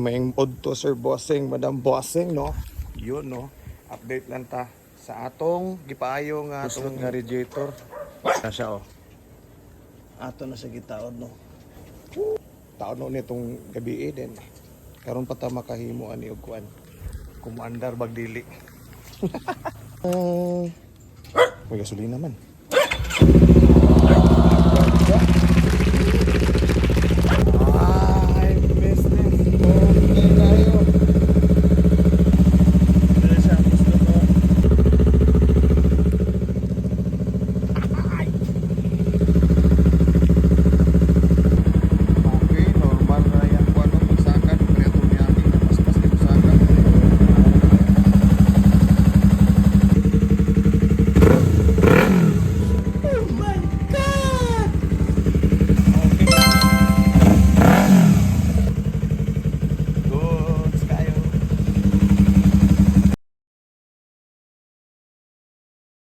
Maing to Sir Bossing, Madam Bossing, no? Yun, no? Update lang ta sa atong gipaayo nga atong nga radiator. Na siya, oh. Ato na sa gitaod, no? Taon no nitong gabi din. Karon pa ta makahimo ani og kuan. Kumandar bagdili. May gasolina man.